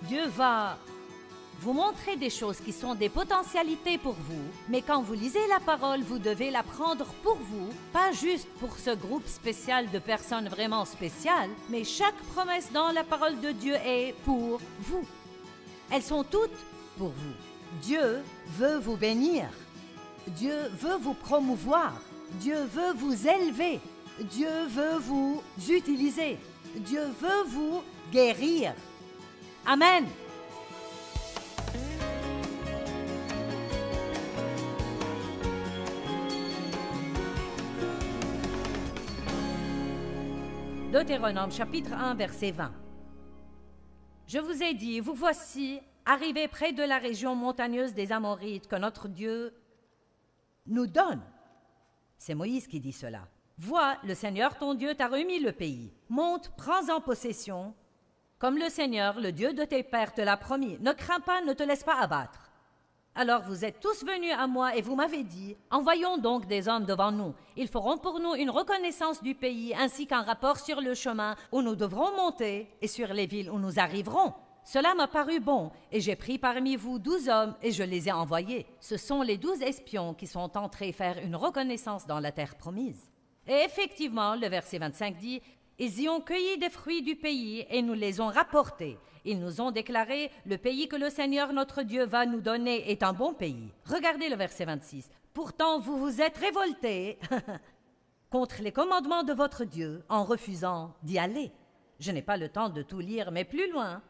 Dieu va vous montrer des choses qui sont des potentialités pour vous, mais quand vous lisez la parole, vous devez la prendre pour vous, pas juste pour ce groupe spécial de personnes vraiment spéciales, mais chaque promesse dans la parole de Dieu est pour vous. Elles sont toutes pour vous. Dieu veut vous bénir. Dieu veut vous promouvoir. Dieu veut vous élever. Dieu veut vous utiliser. Dieu veut vous guérir. Amen. Deutéronome chapitre 1 verset 20. Je vous ai dit, vous voici arrivés près de la région montagneuse des Amorites que notre Dieu nous donne. C'est Moïse qui dit cela. Vois, le Seigneur ton Dieu t'a remis le pays. Monte, prends-en possession, comme le Seigneur, le Dieu de tes pères, te l'a promis. Ne crains pas, ne te laisse pas abattre. Alors vous êtes tous venus à moi et vous m'avez dit, envoyons donc des hommes devant nous. Ils feront pour nous une reconnaissance du pays ainsi qu'un rapport sur le chemin où nous devrons monter et sur les villes où nous arriverons. Cela m'a paru bon et j'ai pris parmi vous 12 hommes et je les ai envoyés. Ce sont les 12 espions qui sont entrés faire une reconnaissance dans la terre promise. Et effectivement, le verset 25 dit, ils y ont cueilli des fruits du pays et nous les ont rapportés. Ils nous ont déclaré, le pays que le Seigneur notre Dieu va nous donner est un bon pays. Regardez le verset 26. Pourtant, vous vous êtes révoltés contre les commandements de votre Dieu en refusant d'y aller. Je n'ai pas le temps de tout lire, mais plus loin.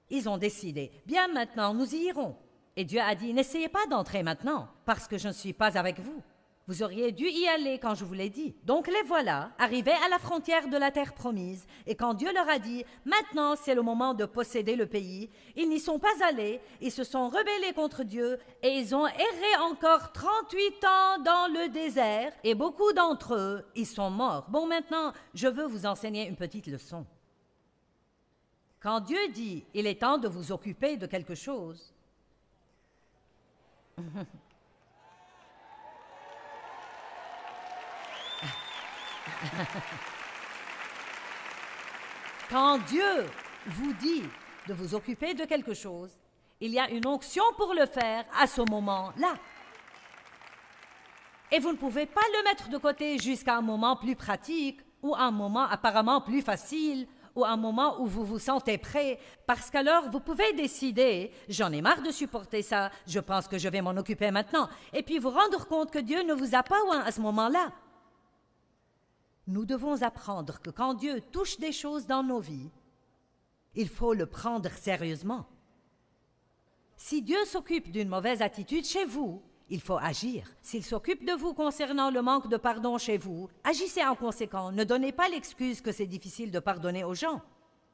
Ils ont décidé, bien maintenant, nous y irons. Et Dieu a dit, n'essayez pas d'entrer maintenant, parce que je ne suis pas avec vous. Vous auriez dû y aller quand je vous l'ai dit. Donc les voilà, arrivés à la frontière de la terre promise, et quand Dieu leur a dit, maintenant c'est le moment de posséder le pays, ils n'y sont pas allés, ils se sont rebellés contre Dieu, et ils ont erré encore 38 ans dans le désert, et beaucoup d'entre eux, ils sont morts. Bon, maintenant, je veux vous enseigner une petite leçon. Quand Dieu dit, il est temps de vous occuper de quelque chose, quand Dieu vous dit de vous occuper de quelque chose, il y a une onction pour le faire à ce moment-là. Et vous ne pouvez pas le mettre de côté jusqu'à un moment plus pratique ou un moment apparemment plus facile ou un moment où vous vous sentez prêt, parce qu'alors vous pouvez décider, j'en ai marre de supporter ça, je pense que je vais m'en occuper maintenant, et puis vous rendre compte que Dieu ne vous a pas oint à ce moment-là. Nous devons apprendre que quand Dieu touche des choses dans nos vies, il faut le prendre sérieusement. Si Dieu s'occupe d'une mauvaise attitude chez vous, il faut agir. S'il s'occupe de vous concernant le manque de pardon chez vous, agissez en conséquent. Ne donnez pas l'excuse que c'est difficile de pardonner aux gens.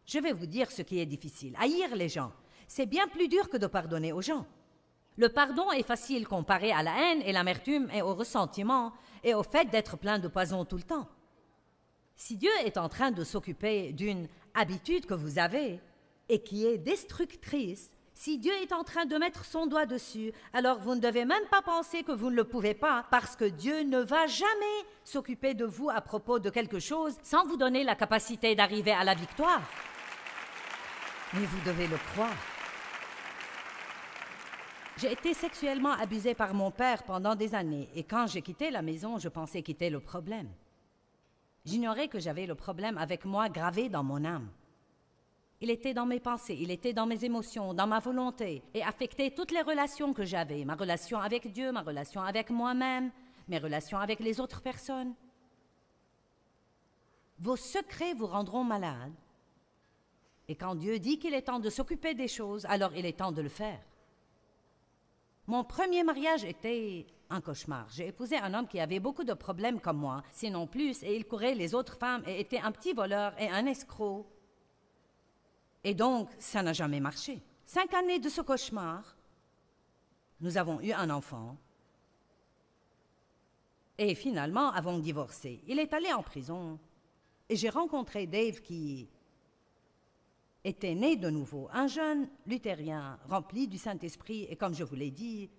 Je vais vous dire ce qui est difficile. Haïr les gens, c'est bien plus dur que de pardonner aux gens. Le pardon est facile comparé à la haine et l'amertume et au ressentiment et au fait d'être plein de poison tout le temps. Si Dieu est en train de s'occuper d'une habitude que vous avez et qui est destructrice, si Dieu est en train de mettre son doigt dessus, alors vous ne devez même pas penser que vous ne le pouvez pas, parce que Dieu ne va jamais s'occuper de vous à propos de quelque chose sans vous donner la capacité d'arriver à la victoire. Mais vous devez le croire. J'ai été sexuellement abusée par mon père pendant des années, et quand j'ai quitté la maison, je pensais quitter le problème. J'ignorais que j'avais le problème avec moi gravé dans mon âme. Il était dans mes pensées, il était dans mes émotions, dans ma volonté, et affectait toutes les relations que j'avais, ma relation avec Dieu, ma relation avec moi-même, mes relations avec les autres personnes. Vos secrets vous rendront malade. Et quand Dieu dit qu'il est temps de s'occuper des choses, alors il est temps de le faire. Mon premier mariage était un cauchemar. J'ai épousé un homme qui avait beaucoup de problèmes comme moi, sinon plus, et il courait les autres femmes et était un petit voleur et un escroc. Et donc, ça n'a jamais marché. 5 années de ce cauchemar, nous avons eu un enfant. Et finalement, avons divorcé. Il est allé en prison. Et j'ai rencontré Dave qui était né de nouveau, un jeune luthérien rempli du Saint-Esprit. Et comme je vous l'ai dit,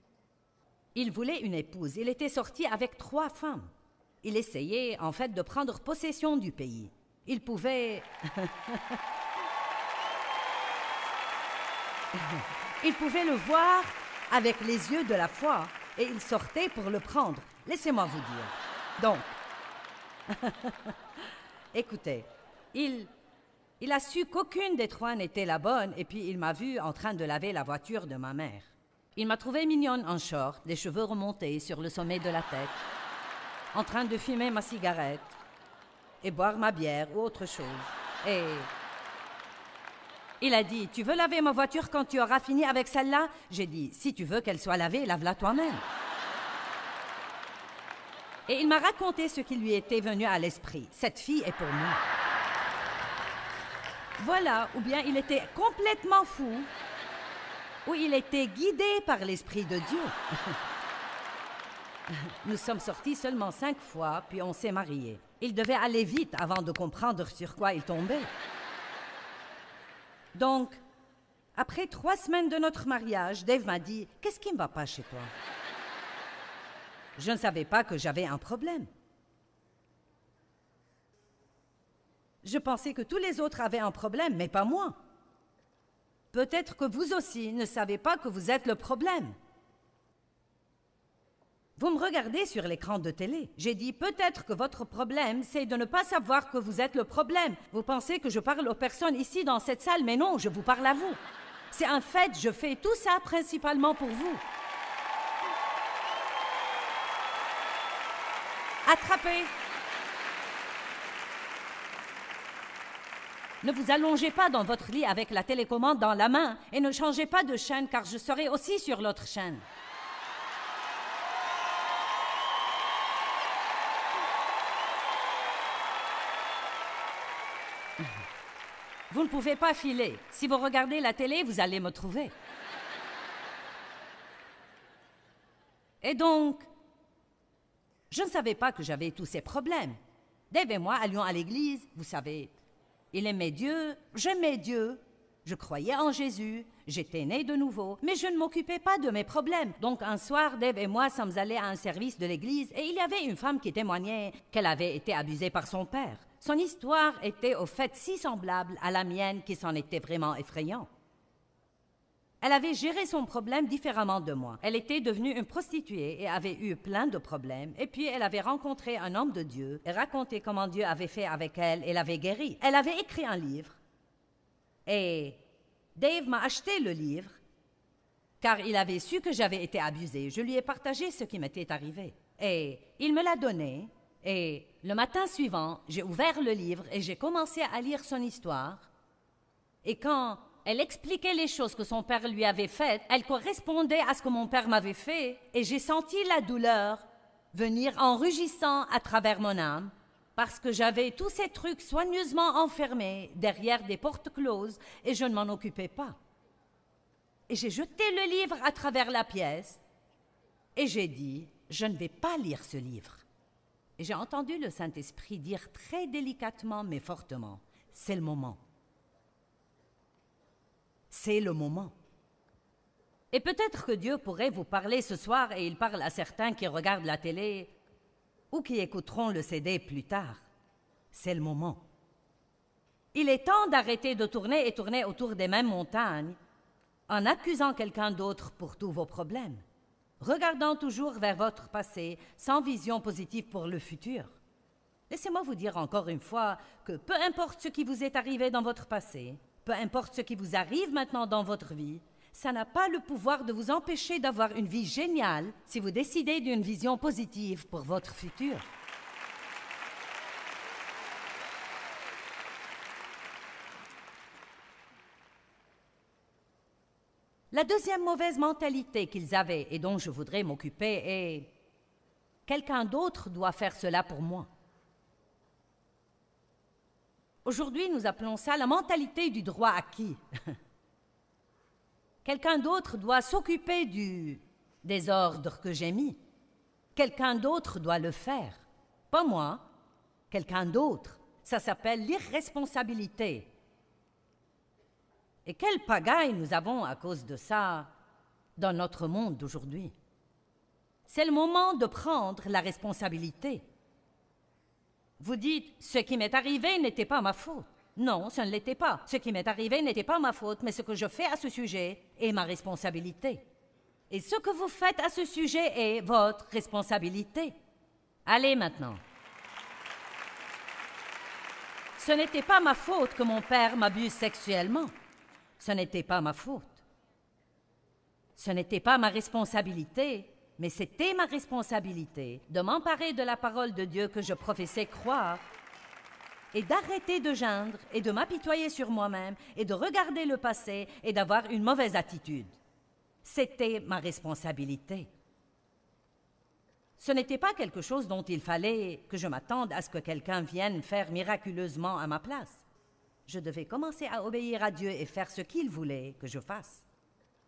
il voulait une épouse. Il était sorti avec 3 femmes. Il essayait, en fait, de prendre possession du pays. Il pouvait... Il pouvait le voir avec les yeux de la foi et il sortait pour le prendre. Laissez-moi vous dire. Donc, écoutez, il a su qu'aucune des trois n'était la bonne et puis il m'a vu en train de laver la voiture de ma mère. Il m'a trouvée mignonne en short, les cheveux remontés sur le sommet de la tête, en train de fumer ma cigarette et boire ma bière ou autre chose. Et il a dit, tu veux laver ma voiture quand tu auras fini avec celle-là? J'ai dit, si tu veux qu'elle soit lavée, lave-la toi-même. Et il m'a raconté ce qui lui était venu à l'esprit. Cette fille est pour moi. Voilà, ou bien il était complètement fou, ou il était guidé par l'Esprit de Dieu. Nous sommes sortis seulement 5 fois, puis on s'est mariés. Il devait aller vite avant de comprendre sur quoi il tombait. Donc, après 3 semaines de notre mariage, Dave m'a dit, « Qu'est-ce qui ne va pas chez toi? » Je ne savais pas que j'avais un problème. Je pensais que tous les autres avaient un problème, mais pas moi. Peut-être que vous aussi ne savez pas que vous êtes le problème. Vous me regardez sur l'écran de télé. J'ai dit, peut-être que votre problème, c'est de ne pas savoir que vous êtes le problème. Vous pensez que je parle aux personnes ici dans cette salle, mais non, je vous parle à vous. C'est un fait, je fais tout ça principalement pour vous. Attrapez! Ne vous allongez pas dans votre lit avec la télécommande dans la main et ne changez pas de chaîne car je serai aussi sur l'autre chaîne. Vous ne pouvez pas filer. Si vous regardez la télé, vous allez me trouver. Et donc, je ne savais pas que j'avais tous ces problèmes. Dave et moi allions à l'église, vous savez. Il aimait Dieu, j'aimais Dieu, je croyais en Jésus, j'étais née de nouveau, mais je ne m'occupais pas de mes problèmes. Donc un soir, Dave et moi sommes allés à un service de l'église et il y avait une femme qui témoignait qu'elle avait été abusée par son père. Son histoire était au fait si semblable à la mienne qu'il s'en était vraiment effrayant. Elle avait géré son problème différemment de moi. Elle était devenue une prostituée et avait eu plein de problèmes. Et puis, elle avait rencontré un homme de Dieu et raconté comment Dieu avait fait avec elle et l'avait guérie. Elle avait écrit un livre. Et Dave m'a acheté le livre car il avait su que j'avais été abusée. Je lui ai partagé ce qui m'était arrivé. Et il me l'a donné. Et le matin suivant, j'ai ouvert le livre et j'ai commencé à lire son histoire. Et quand elle expliquait les choses que son père lui avait faites, elle correspondait à ce que mon père m'avait fait, et j'ai senti la douleur venir en rugissant à travers mon âme, parce que j'avais tous ces trucs soigneusement enfermés derrière des portes closes, et je ne m'en occupais pas. Et j'ai jeté le livre à travers la pièce, et j'ai dit, je ne vais pas lire ce livre. Et j'ai entendu le Saint-Esprit dire très délicatement mais fortement, c'est le moment. C'est le moment. Et peut-être que Dieu pourrait vous parler ce soir et il parle à certains qui regardent la télé ou qui écouteront le CD plus tard. C'est le moment. Il est temps d'arrêter de tourner et tourner autour des mêmes montagnes en accusant quelqu'un d'autre pour tous vos problèmes, regardant toujours vers votre passé sans vision positive pour le futur. Laissez-moi vous dire encore une fois que peu importe ce qui vous est arrivé dans votre passé, peu importe ce qui vous arrive maintenant dans votre vie, ça n'a pas le pouvoir de vous empêcher d'avoir une vie géniale si vous décidez d'une vision positive pour votre futur. La deuxième mauvaise mentalité qu'ils avaient et dont je voudrais m'occuper est « quelqu'un d'autre doit faire cela pour moi ». Aujourd'hui, nous appelons ça la mentalité du droit acquis. Quelqu'un d'autre doit s'occuper du désordre que j'ai mis. Quelqu'un d'autre doit le faire. Pas moi, quelqu'un d'autre. Ça s'appelle l'irresponsabilité. Et quelle pagaille nous avons à cause de ça dans notre monde d'aujourd'hui. C'est le moment de prendre la responsabilité. Vous dites, ce qui m'est arrivé n'était pas ma faute. Non, ce ne l'était pas. Ce qui m'est arrivé n'était pas ma faute, mais ce que je fais à ce sujet est ma responsabilité. Et ce que vous faites à ce sujet est votre responsabilité. Allez maintenant. Ce n'était pas ma faute que mon père m'abuse sexuellement. Ce n'était pas ma faute. Ce n'était pas ma responsabilité, mais c'était ma responsabilité de m'emparer de la parole de Dieu que je professais croire et d'arrêter de geindre et de m'apitoyer sur moi-même et de regarder le passé et d'avoir une mauvaise attitude. C'était ma responsabilité. Ce n'était pas quelque chose dont il fallait que je m'attende à ce que quelqu'un vienne faire miraculeusement à ma place. Je devais commencer à obéir à Dieu et faire ce qu'il voulait que je fasse.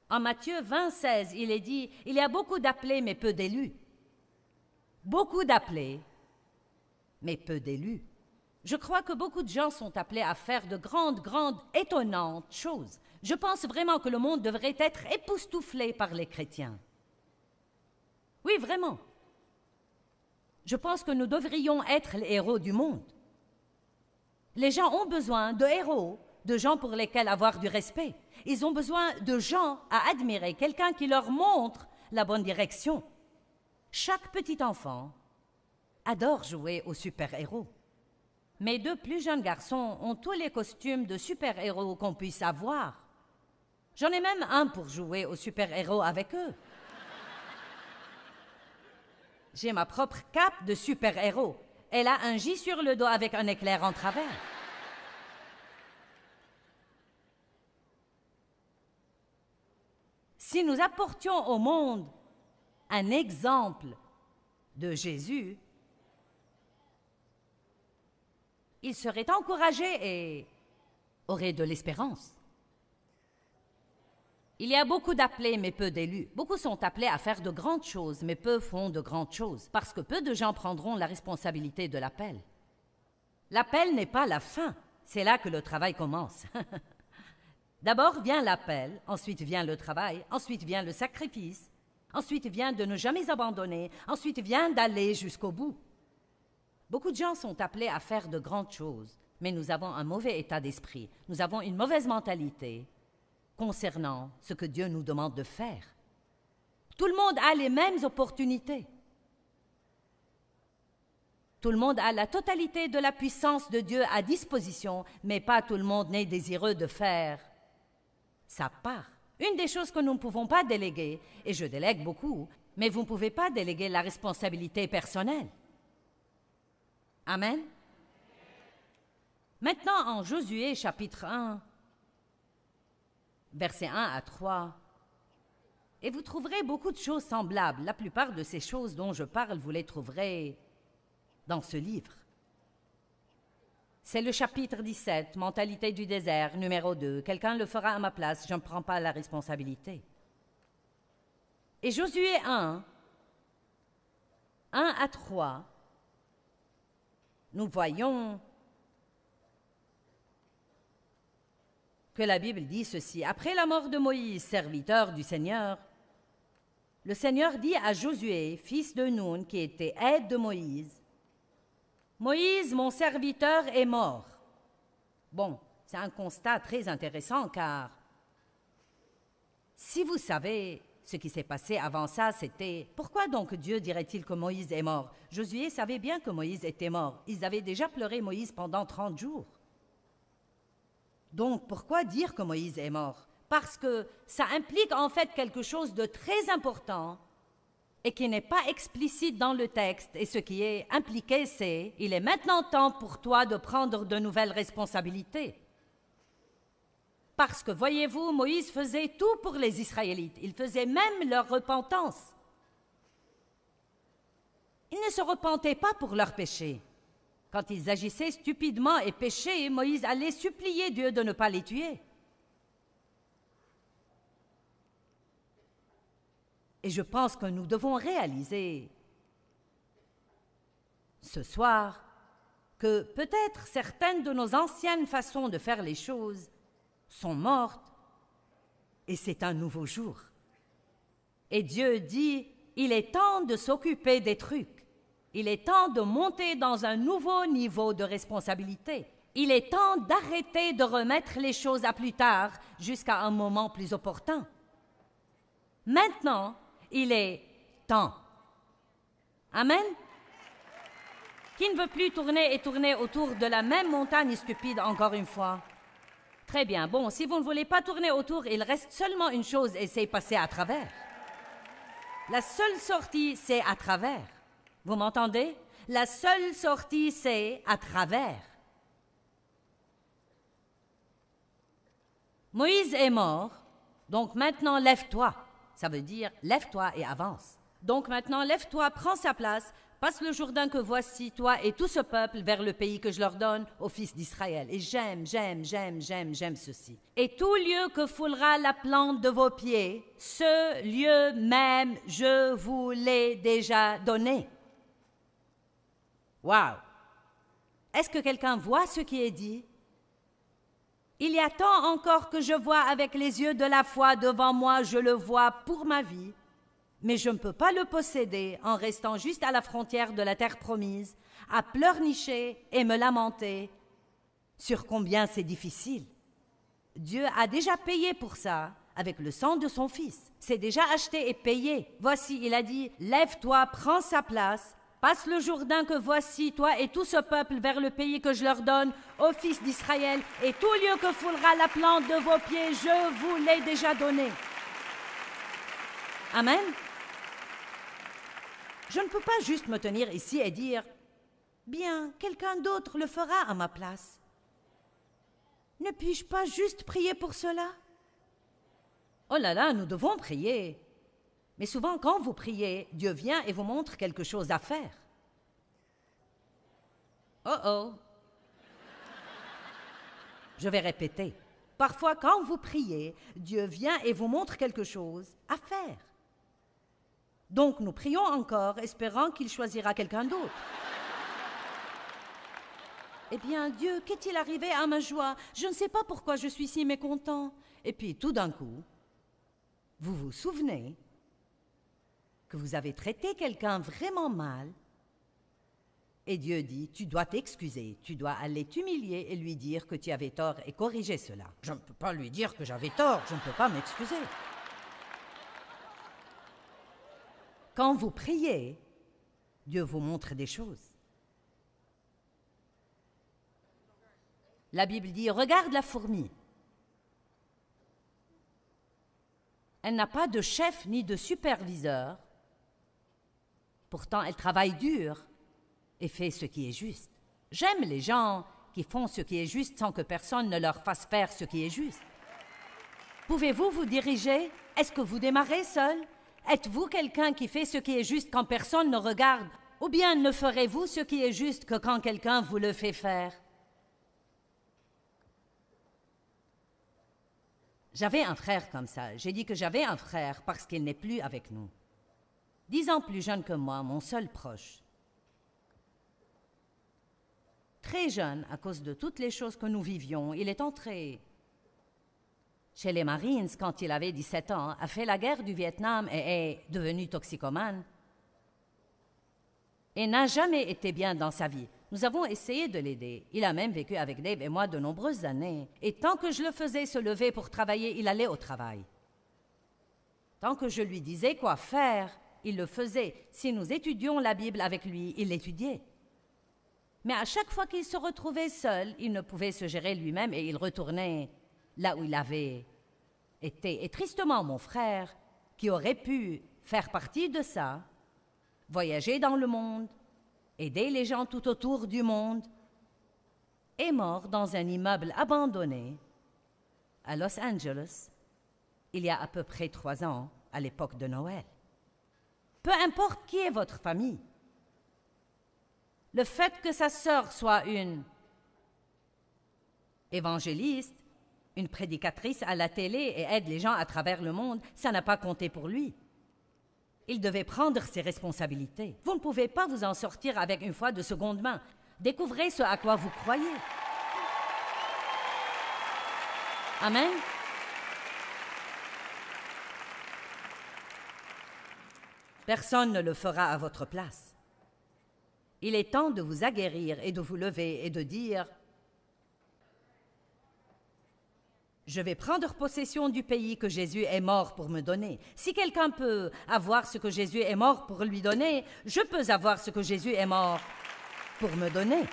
En Matthieu 20:16, il est dit « Il y a beaucoup d'appelés, mais peu d'élus. » Beaucoup d'appelés, mais peu d'élus. Je crois que beaucoup de gens sont appelés à faire de grandes, étonnantes choses. Je pense vraiment que le monde devrait être époustouflé par les chrétiens. Oui, vraiment. Je pense que nous devrions être les héros du monde. Les gens ont besoin de héros, de gens pour lesquels avoir du respect. Ils ont besoin de gens à admirer, quelqu'un qui leur montre la bonne direction. Chaque petit enfant adore jouer aux super-héros. Mes deux plus jeunes garçons ont tous les costumes de super-héros qu'on puisse avoir. J'en ai même un pour jouer aux super-héros avec eux. J'ai ma propre cape de super-héros. Elle a un J sur le dos avec un éclair en travers. Si nous apportions au monde un exemple de Jésus, il serait encouragé et aurait de l'espérance. Il y a beaucoup d'appelés, mais peu d'élus. Beaucoup sont appelés à faire de grandes choses, mais peu font de grandes choses, parce que peu de gens prendront la responsabilité de l'appel. L'appel n'est pas la fin, c'est là que le travail commence. D'abord vient l'appel, ensuite vient le travail, ensuite vient le sacrifice, ensuite vient de ne jamais abandonner, ensuite vient d'aller jusqu'au bout. Beaucoup de gens sont appelés à faire de grandes choses, mais nous avons un mauvais état d'esprit, nous avons une mauvaise mentalité concernant ce que Dieu nous demande de faire. Tout le monde a les mêmes opportunités. Tout le monde a la totalité de la puissance de Dieu à disposition, mais pas tout le monde n'est désireux de faire sa part. Une des choses que nous ne pouvons pas déléguer, et je délègue beaucoup, mais vous ne pouvez pas déléguer la responsabilité personnelle. Amen. Maintenant, en Josué, chapitre 1, versets 1 à 3, et vous trouverez beaucoup de choses semblables. La plupart de ces choses dont je parle, vous les trouverez dans ce livre. C'est le chapitre 17, Mentalité du désert, numéro 2. Quelqu'un le fera à ma place, je ne prends pas la responsabilité. Et Josué 1 à 3, nous voyons que la Bible dit ceci. Après la mort de Moïse, serviteur du Seigneur, le Seigneur dit à Josué, fils de Nun, qui était aide de Moïse, « Moïse, mon serviteur, est mort. » Bon, c'est un constat très intéressant car si vous savez ce qui s'est passé avant ça, c'était « Pourquoi donc Dieu dirait-il que Moïse est mort ?» Josué savait bien que Moïse était mort. Ils avaient déjà pleuré Moïse pendant 30 jours. Donc, pourquoi dire que Moïse est mort? Parce que ça implique en fait quelque chose de très important et qui n'est pas explicite dans le texte. Et ce qui est impliqué, c'est « Il est maintenant temps pour toi de prendre de nouvelles responsabilités. » Parce que, voyez-vous, Moïse faisait tout pour les Israélites. Il faisait même leur repentance. Ils ne se repentaient pas pour leurs péchés. Quand ils agissaient stupidement et péchaient, Moïse allait supplier Dieu de ne pas les tuer. Et je pense que nous devons réaliser ce soir que peut-être certaines de nos anciennes façons de faire les choses sont mortes et c'est un nouveau jour. Et Dieu dit, il est temps de s'occuper des trucs. Il est temps de monter dans un nouveau niveau de responsabilité. Il est temps d'arrêter de remettre les choses à plus tard jusqu'à un moment plus opportun. Maintenant, il est temps. Amen? Qui ne veut plus tourner et tourner autour de la même montagne stupide encore une fois? Très bien. Bon, si vous ne voulez pas tourner autour, il reste seulement une chose et c'est passer à travers. La seule sortie, c'est à travers. Vous m'entendez? La seule sortie, c'est à travers. Moïse est mort, donc maintenant lève-toi. Ça veut dire lève-toi et avance. Donc maintenant lève-toi, prends sa place, passe le Jourdain que voici, toi et tout ce peuple, vers le pays que je leur donne aux fils d'Israël. Et j'aime ceci. Et tout lieu que foulera la plante de vos pieds, ce lieu même, je vous l'ai déjà donné. Wow! Est-ce que quelqu'un voit ce qui est dit? Il y a tant encore que je vois avec les yeux de la foi devant moi, je le vois pour ma vie, mais je ne peux pas le posséder en restant juste à la frontière de la terre promise, à pleurnicher et me lamenter sur combien c'est difficile. Dieu a déjà payé pour ça avec le sang de son Fils. C'est déjà acheté et payé. Voici, il a dit, lève-toi, prends sa place, passe le Jourdain que voici, toi et tout ce peuple, vers le pays que je leur donne, aux fils d'Israël, et tout lieu que foulera la plante de vos pieds, je vous l'ai déjà donné. Amen. Je ne peux pas juste me tenir ici et dire, bien, quelqu'un d'autre le fera à ma place. Ne puis-je pas juste prier pour cela? Oh là là, nous devons prier. Mais souvent, quand vous priez, Dieu vient et vous montre quelque chose à faire. Oh oh! Je vais répéter. Parfois, quand vous priez, Dieu vient et vous montre quelque chose à faire. Donc, nous prions encore, espérant qu'il choisira quelqu'un d'autre. Eh bien, Dieu, qu'est-il arrivé à ma joie? Je ne sais pas pourquoi je suis si mécontent. Et puis, tout d'un coup, vous vous souvenez que vous avez traité quelqu'un vraiment mal, et Dieu dit, tu dois t'excuser, tu dois aller t'humilier et lui dire que tu avais tort et corriger cela. Je ne peux pas lui dire que j'avais tort, je ne peux pas m'excuser. Quand vous priez, Dieu vous montre des choses. La Bible dit, regarde la fourmi. Elle n'a pas de chef ni de superviseur. Pourtant, elle travaille dur et fait ce qui est juste. J'aime les gens qui font ce qui est juste sans que personne ne leur fasse faire ce qui est juste. Pouvez-vous vous diriger? Est-ce que vous démarrez seul? Êtes-vous quelqu'un qui fait ce qui est juste quand personne ne regarde? Ou bien ne ferez-vous ce qui est juste que quand quelqu'un vous le fait faire? J'avais un frère comme ça. J'ai dit que j'avais un frère parce qu'il n'est plus avec nous. 10 ans plus jeune que moi, mon seul proche. Très jeune, à cause de toutes les choses que nous vivions, il est entré chez les Marines quand il avait 17 ans, a fait la guerre du Vietnam et est devenu toxicomane. Et n'a jamais été bien dans sa vie. Nous avons essayé de l'aider. Il a même vécu avec Dave et moi de nombreuses années. Et tant que je le faisais se lever pour travailler, il allait au travail. Tant que je lui disais quoi faire, il le faisait. Si nous étudions la Bible avec lui, il l'étudiait. Mais à chaque fois qu'il se retrouvait seul, il ne pouvait se gérer lui-même et il retournait là où il avait été. Et tristement, mon frère, qui aurait pu faire partie de ça, voyager dans le monde, aider les gens tout autour du monde, est mort dans un immeuble abandonné à Los Angeles il y a à peu près 3 ans, à l'époque de Noël. Peu importe qui est votre famille, le fait que sa sœur soit une évangéliste, une prédicatrice à la télé et aide les gens à travers le monde, ça n'a pas compté pour lui. Il devait prendre ses responsabilités. Vous ne pouvez pas vous en sortir avec une foi de seconde main. Découvrez ce à quoi vous croyez. Amen. Personne ne le fera à votre place. Il est temps de vous aguerrir et de vous lever et de dire Je vais prendre possession du pays que Jésus est mort pour me donner. Si quelqu'un peut avoir ce que Jésus est mort pour lui donner, je peux avoir ce que Jésus est mort pour me donner.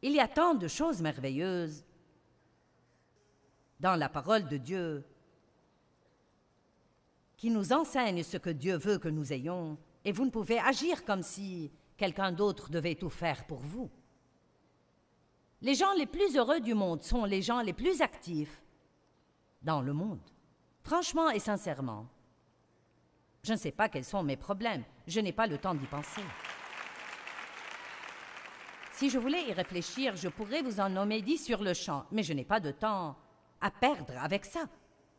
Il y a tant de choses merveilleuses dans la parole de Dieu qui nous enseignent ce que Dieu veut que nous ayons, et vous ne pouvez agir comme si quelqu'un d'autre devait tout faire pour vous. Les gens les plus heureux du monde sont les gens les plus actifs dans le monde. Franchement et sincèrement, je ne sais pas quels sont mes problèmes. Je n'ai pas le temps d'y penser. Si je voulais y réfléchir, je pourrais vous en nommer 10 sur le champ, mais je n'ai pas de temps à perdre avec ça.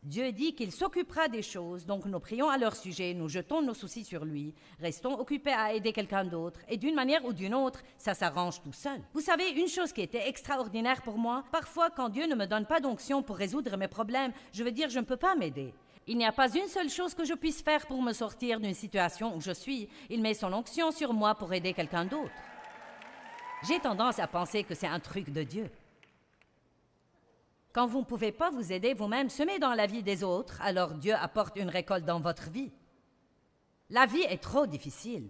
Dieu dit qu'il s'occupera des choses, donc nous prions à leur sujet, nous jetons nos soucis sur lui, restons occupés à aider quelqu'un d'autre, et d'une manière ou d'une autre, ça s'arrange tout seul. Vous savez, une chose qui était extraordinaire pour moi, parfois quand Dieu ne me donne pas d'onction pour résoudre mes problèmes, je veux dire je ne peux pas m'aider. Il n'y a pas une seule chose que je puisse faire pour me sortir d'une situation où je suis. Il met son onction sur moi pour aider quelqu'un d'autre. J'ai tendance à penser que c'est un truc de Dieu. Quand vous ne pouvez pas vous aider vous-même, semez dans la vie des autres, alors Dieu apporte une récolte dans votre vie. La vie est trop difficile.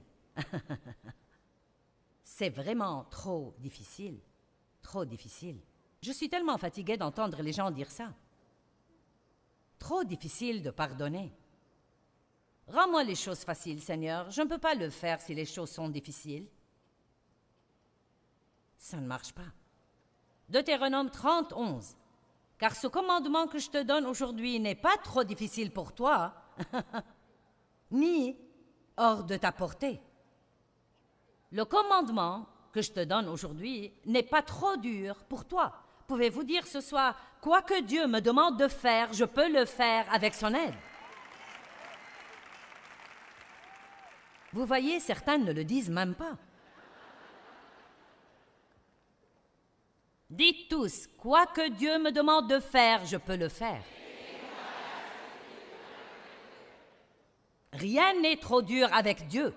C'est vraiment trop difficile. Trop difficile. Je suis tellement fatiguée d'entendre les gens dire ça. Trop difficile de pardonner. Rends-moi les choses faciles, Seigneur. Je ne peux pas le faire si les choses sont difficiles. Ça ne marche pas. Deutéronome 30, 11. Car ce commandement que je te donne aujourd'hui n'est pas trop difficile pour toi, ni hors de ta portée. Le commandement que je te donne aujourd'hui n'est pas trop dur pour toi. Pouvez-vous dire ce soir, quoi que Dieu me demande de faire, je peux le faire avec son aide. Vous voyez, certains ne le disent même pas. Dites tous, quoi que Dieu me demande de faire, je peux le faire. Rien n'est trop dur avec Dieu.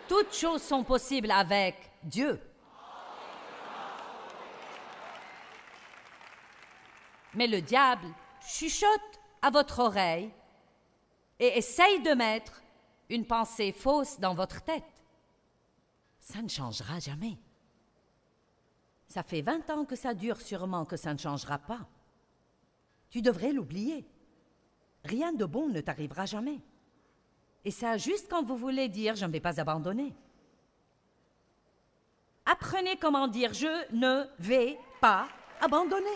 Toutes choses sont possibles avec Dieu. Mais le diable chuchote à votre oreille et essaye de mettre une pensée fausse dans votre tête. Ça ne changera jamais. Ça fait 20 ans que ça dure, sûrement que ça ne changera pas. Tu devrais l'oublier. Rien de bon ne t'arrivera jamais. Et ça, juste quand vous voulez dire « je ne vais pas abandonner ». Apprenez comment dire « je ne vais pas abandonner ».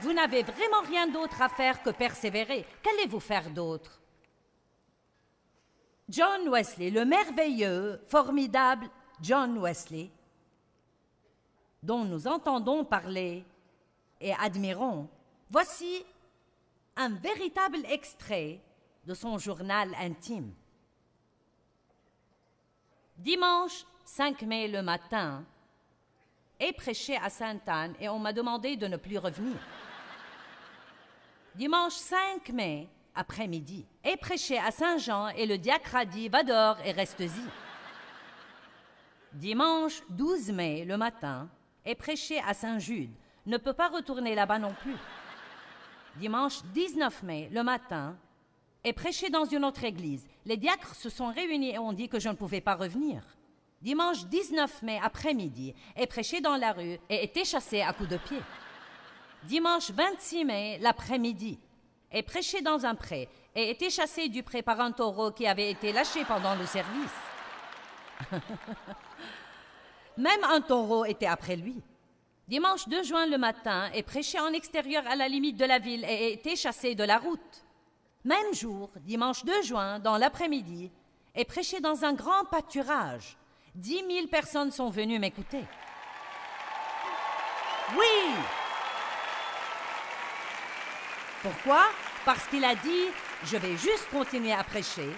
Vous n'avez vraiment rien d'autre à faire que persévérer. Qu'allez-vous faire d'autre? John Wesley, le merveilleux, formidable John Wesley, dont nous entendons parler et admirons, voici un véritable extrait de son journal intime. Dimanche 5 mai le matin, est prêché à Sainte-Anne et on m'a demandé de ne plus revenir. Dimanche 5 mai, après-midi, est prêché à Saint-Jean et le diacre a dit « va dehors et reste-y ». Dimanche 12 mai, le matin, est prêché à Saint-Jude, ne peut pas retourner là-bas non plus. Dimanche 19 mai, le matin, est prêché dans une autre église. Les diacres se sont réunis et ont dit que je ne pouvais pas revenir. Dimanche 19 mai, après-midi, est prêché dans la rue et était chassé à coups de pied. Dimanche 26 mai, l'après-midi, est prêché dans un pré et était chassé du pré par un taureau qui avait été lâché pendant le service. Même un taureau était après lui. Dimanche 2 juin le matin, est prêché en extérieur à la limite de la ville et était chassé de la route. Même jour, dimanche 2 juin, dans l'après-midi, est prêché dans un grand pâturage. 10 000 personnes sont venues m'écouter. Oui! Pourquoi? Parce qu'il a dit, je vais juste continuer à prêcher.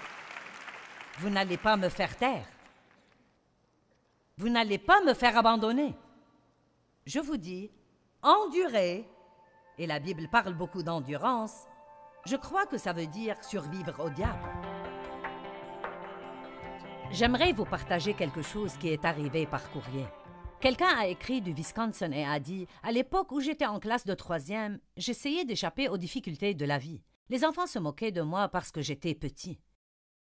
Vous n'allez pas me faire taire. Vous n'allez pas me faire abandonner. Je vous dis, endurez, et la Bible parle beaucoup d'endurance, je crois que ça veut dire survivre au diable. J'aimerais vous partager quelque chose qui est arrivé par courrier. Quelqu'un a écrit du Wisconsin et a dit « À l'époque où j'étais en classe de 3e, j'essayais d'échapper aux difficultés de la vie. Les enfants se moquaient de moi parce que j'étais petit.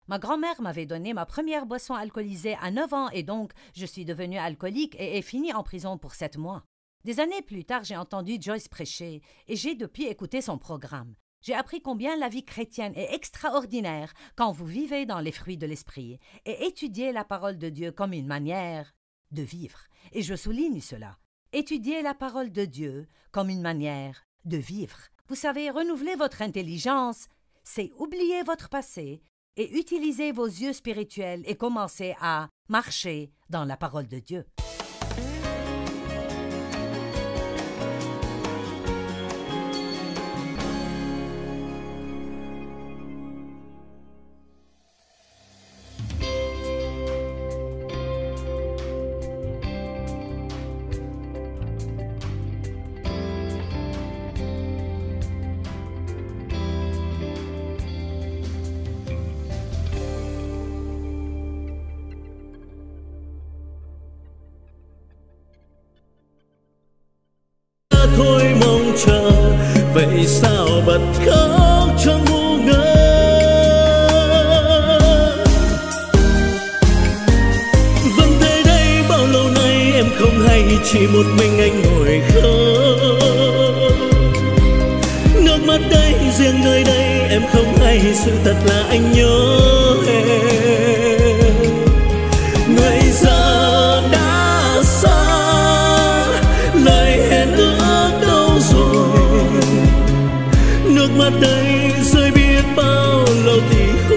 Ma grand-mère m'avait donné ma première boisson alcoolisée à 9 ans et donc je suis devenu alcoolique et ai fini en prison pour 7 mois. Des années plus tard, j'ai entendu Joyce prêcher et j'ai depuis écouté son programme. J'ai appris combien la vie chrétienne est extraordinaire quand vous vivez dans les fruits de l'esprit et étudiez la parole de Dieu comme une manière de vivre. Et je souligne cela. Étudiez la parole de Dieu comme une manière de vivre. Vous savez, renouveler votre intelligence, c'est oublier votre passé et utiliser vos yeux spirituels et commencer à marcher dans la parole de Dieu. Thôi mong chờ, vậy sao bật khóc trong ngu ngơ. Vẫn thế đây bao lâu nay em không hay, chỉ một mình anh ngồi khóc. Nước mắt đây riêng nơi đây em không hay, sự thật là anh nhớ em. Người giờ đã xa, lời hẹn ước đâu rồi. Nước mắt đây rơi biết bao lâu thì khô.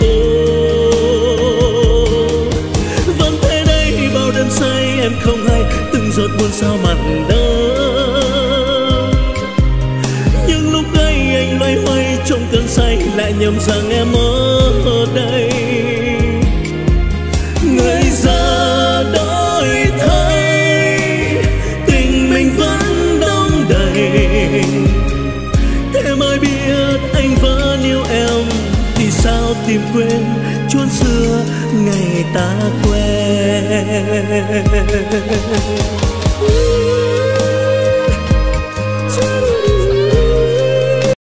Vẫn thế đây bao đêm say em không hay, từng giọt buồn sao mặn đắng. Nhưng lúc ấy anh loay hoay trong cơn say, lại nhầm rằng em ở đây. Người giờ đổi thay, tình mình vẫn đong đầy. Thế mới biết anh vẫn yêu em, thì sao tìm quên chốn xưa ngày ta quen.